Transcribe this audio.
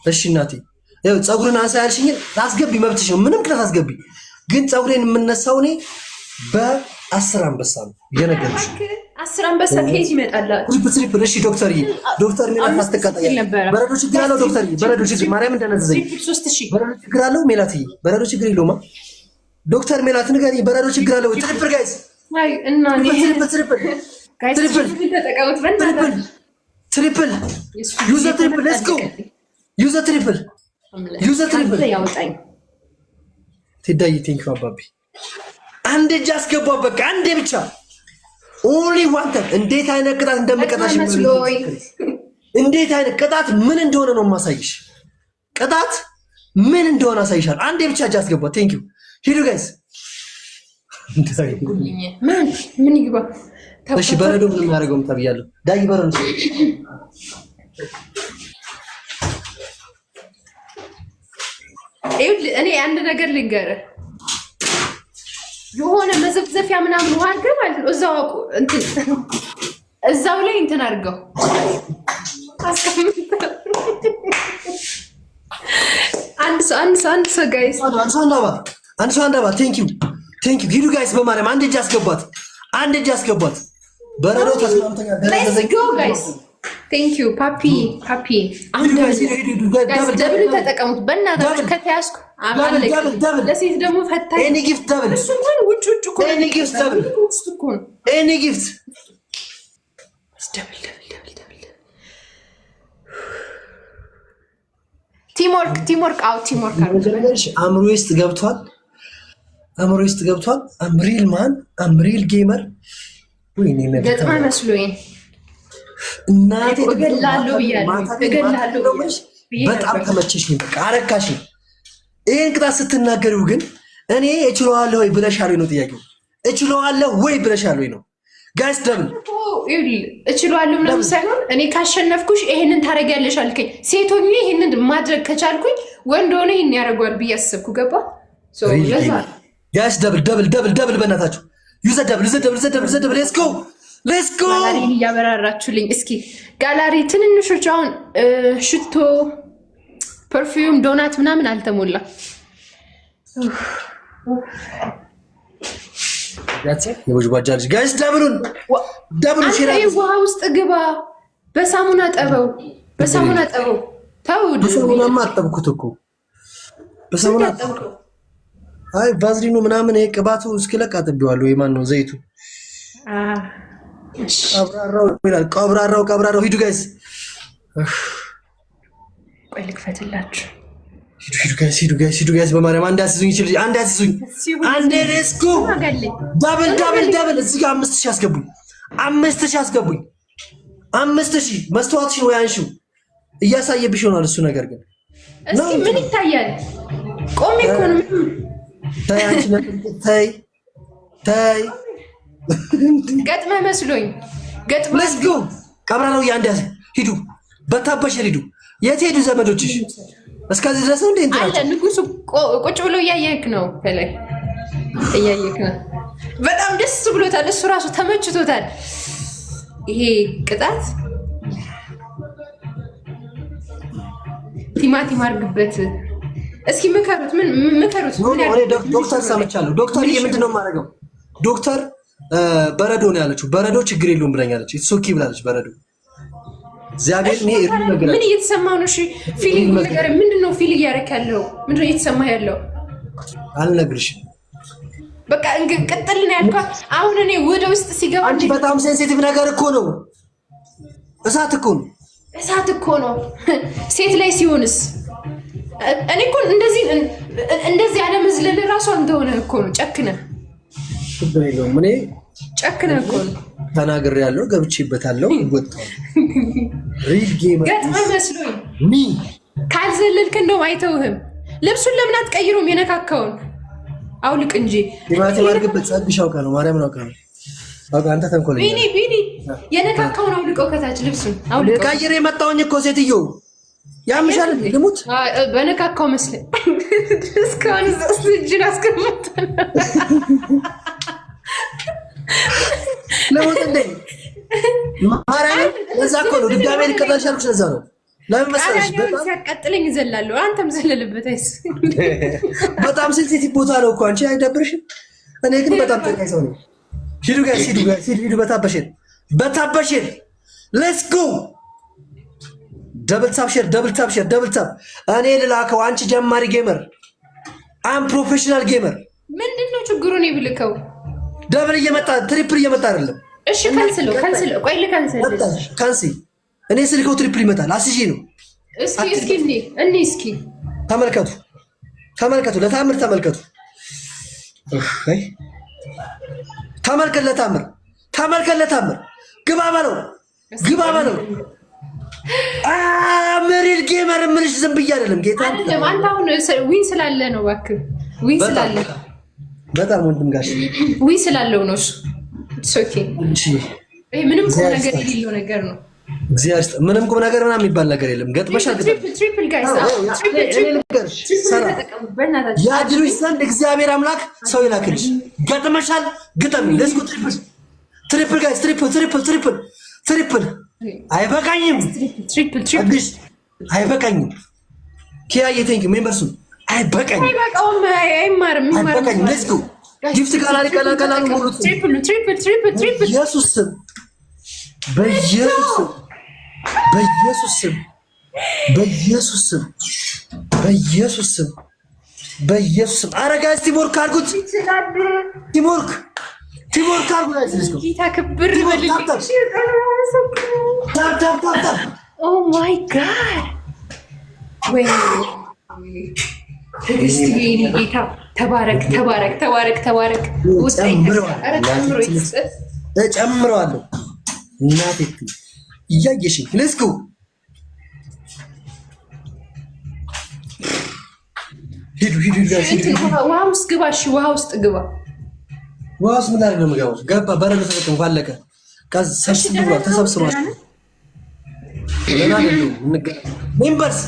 እሺ እናቴ ያው ጸጉርን አንሳ ያልሽኝ ታስገቢ መብትሽ ነው። ምንም ክለት አስገቢ። ግን ጸጉሬን የምነሳው እኔ በ10 አንበሳ ነው የነገርኩሽ። 10 አንበሳ ከየት ይመጣል? ትሪፕል እሺ ዶክተር ሜላት አስተካታያ በረዶ ችግር አለው ዶክተር በረዶ ችግር ማርያም እንደነዘዘኝ በረዶ ችግር አለው ሜላት በረዶ ችግር የለውማ ዶክተር ሜላት ንገሪ በረዶ ችግር አለው ትሪፕል ጋይስ አይ እና ትሪፕል ዩዘ ትሪፕል ሌትስ ጎ ዩዘ ትሪፕል ያወጣኝ ትዳይ ቲንክ አባቢ አንድ እጅ አስገባው በቃ አንዴ ብቻ ኦንሊ ዋን ታይም እንዴት አይነት ቅጣት እንደምቀጣሽ እንዴት አይነት ቅጣት ምን እንደሆነ ነው ማሳይሽ ቅጣት ምን እንደሆነ አሳይሻል አንዴ ብቻ እጅ አስገባው ቴንክ ዩ ሂዱ ጋይስ ምን ይግባ እሺ በረዶ ምን ያደርገው ተብያለሁ ዳይ በረዶ እኔ አንድ ነገር ልንገርህ የሆነ መዘፍዘፊያ ምናምን ዋርገ ማለት ነው እዛው ላይ እንትን አድርገው አንድ ሰው ጋይስ አንድ ሰው አንዳባ ቴንክ ዩ ሂዱ ጋይስ በማርያም አንድ እጅ አስገባት በረዶ ተስማምተኛል ሌትስ ጎ ጋይስ ቴንክ ዩ ፓፒ አሁን ደብል ተጠቀሙት በእናታችሁ ከተያዝኩ አማለክ ለሴት ደግሞ ፈታኝ ኤኒ ጊፍት ደብል እሱ እንኳን ውጭ እኮ ኤኒ ጊፍት ደብል ኤኒ ጊፍት ደብል ቲምወርክ አርጋሽ አምሮ ውስጥ ገብቷል አምሪል ማን አምሪል ጌመር ወይኔ ነገር ገጥማ መስሎኝ እናቴ እገላለሁ በጣም ተመቸሽኝ በቃ አረካሽ ይሄን ቅጣት ስትናገሪው ግን እኔ እችለዋለሁ ወይ ብለሻል ነው ጥያቄው እችለዋለሁ ወይ ብለሻል ነው ጋይስ ደብል እችለዋለሁ ምንም ሳይሆን እኔ ካሸነፍኩሽ ይሄንን ታረጋለሽ አልከኝ ሴቶኝ ይሄንን ማድረግ ከቻልኩኝ ወንድ ሆነ ይሄን ያረጋል ብያስብኩ ገባ ጋይስ ደብል በእናታችሁ ዩዘ ደብል ሌትስ ጎ ጋላሪን እያበራራችሁልኝ እስኪ ጋላሪ ትንንሾች አሁን ሽቶ ፐርፊውም ዶናት ምናምን አልተሞላ የቦጅባጃ ልጅ ጋይስ ደብሉን ውሃ ውስጥ ግባ በሳሙና ጠበው ተው በሳሙናማ አጠብኩት እኮ በሳሙና አጠብኩት አይ ቫዝሊኑ ምናምን ይሄ ቅባቱ እስኪለቅ አጥቤዋለሁ የማን ነው ዘይቱ ቀብራራው ሂዱ ጋይስ ቆይ ልክፈትላችሁ ሂዱ ጋይስ በማርያም አንድ አስይዙኝ ይችላል አንድ ሌስኮ ደብል እዚህ ጋር 5000 አስገቡኝ 5000 መስተዋትሽን ወይ አንሺው እያሳየብሽ ይሆናል እሱ ነገር ግን እስኪ ምን ይታያል ቆሜ እኮ ነው ታይ አንቺ ታይ ገጥመህ መስሎኝ ሌትስ ጎ ቀብራራው ያንዳስ ሂዱ በታበሽ ሂዱ የት ሄዱ ዘመዶችሽ እስከዚህ ድረስ ነው እንዴ አለ ንጉሱ ቁጭ ብሎ እያየክ ነው ፈለግ እያየክ ነው በጣም ደስ ብሎታል እሱ ራሱ ተመችቶታል ይሄ ቅጣት ቲማቲም አድርግበት እስኪ ምከሩት ዶክተር ሰምቻለሁ ዶክተር ምንድነው የማደርገው ዶክተር በረዶ ነው ያለችው በረዶ ችግር የለውም ብለኛለች ሶኪ ብላለች በረዶ እግዚአብሔር ምን እየተሰማው ነው እሺ ፊሊንግ ነገር ምንድነው ፊል እያደረክ ያለው ምንድነው እየተሰማ ያለው አልነግርሽም በቃ እንቅጥል ነው ያልኳት አሁን እኔ ወደ ውስጥ ሲገባ አንቺ በጣም ሴንሲቲቭ ነገር እኮ ነው እሳት እኮ ነው ሴት ላይ ሲሆንስ እኔ እኮ እንደዚህ ያለ መዝለል ራሱ እንደሆነ እኮ ነው ጨክነ ችግር የለውም እኔ ጨክነ እኮ ነው ተናግሬያለሁ ገብቼበታለሁ ወጣው ሪል ጌመር ገጥመህ መስሎኝ ካልዘለልክ እንደውም አይተውህም ልብሱን ለምን አትቀይሩም የነካካውን አውልቅ እንጂ ቲማቲም አድርግበት ጸግሽ አውቃ ነው ማርያም ነው አውቃ ነው አንተ ተንኮለኛ ቢኒ የነካካውን አውልቀው ከታች ልብሱን አውልቀው ቀይሬ መጣሁኝ እኮ ሴትዮ ያምሻል ልሙት በነካካው መስለኝ እስካሁን እጅን አስቀምጠን ለሞት እንደ ማርያም ለዛ እኮ ነው ድጋሜ ልቀጣልሽ አልኩሽ ለዛ ነው ለምን መሰለሽ በጣም ሲያቃጥለኝ እዘላለሁ። አንተም ዘለልበት አይስ በጣም ሴንሲቲቭ ቦታ ነው እኮ አንቺ አይደብርሽም? እኔ ግን በጣም ጠቃይ ሰው ነኝ። ሂዱ ጋይስ ሂዱ በታበሽን ሌትስ ጎ ደብል ታፕ እኔ ልላከው አንቺ ጀማሪ ጌመር አም ፕሮፌሽናል ጌመር ምንድነው ችግሩ? ነው ብልከው ደብል እየመጣ ትሪፕል እየመጣ አይደለም። እሺ ካንስል ቆይ ካንሲ እኔ ስልከው ትሪፕል ይመጣል። አስጂ ነው። እስኪ ተመልከቱ ለታምር ተመልከቱ። ተመልከት ለታምር ግባ በለው አምሪል ጌመር ምንሽ ዝም ብዬ አይደለም ጌታ አይደለም። አንተ አሁን ዊን ስላለ ነው እባክህ ዊን ስላለ በጣም ወንድም ጋሽ ዊን ስላለው ነው እሱ ኦኬ እንጂ ምንም ቁም ነገር የሌለው ነገር ነው። እግዚአብሔር ምንም ቁም ነገር ምናምን የሚባል ነገር የለም። ገጥመሻል ትሪፕል ጋይስ ያድሉሽ ዘንድ እግዚአብሔር አምላክ ሰው ይላክልሽ። ገጥመሻል ግጠሚ ለስኩ ትሪፕል ጋይስ ትሪፕል አይበቃኝም አይበቃኝም ኪያዬ ቴንክ ሜምበርሱ አይበቃኝም ሌትስ ጎ ጊፍት ካላሊ ቀላቀላሉ ሙሉ ትሪፕል ኢየሱስ ስም በኢየሱስ ስም ኧረ ጋይስ ቲምወርክ አድርጉት ቲምወርክ አድርጉ ጋይስ ሌትስ ጎ ጌታ ክብር በልልኝ ታፕ ኦ ማይ ጋድ ወይ ትዕግስት የኔ ጌታ ተባረክ ውስጥ እጨምረዋለሁ እናቴ እያየሽኝ ሌትስ ጎ ሂዱ ውሃ ውስጥ ግባ እሺ ውሃ ውስጥ ግባ ምን ላድርግ ነው የምገባው ገባ በረዶ ተጠቅሞ ባለቀ ሰብስቧል ተሰብስቧል ሜምበርስ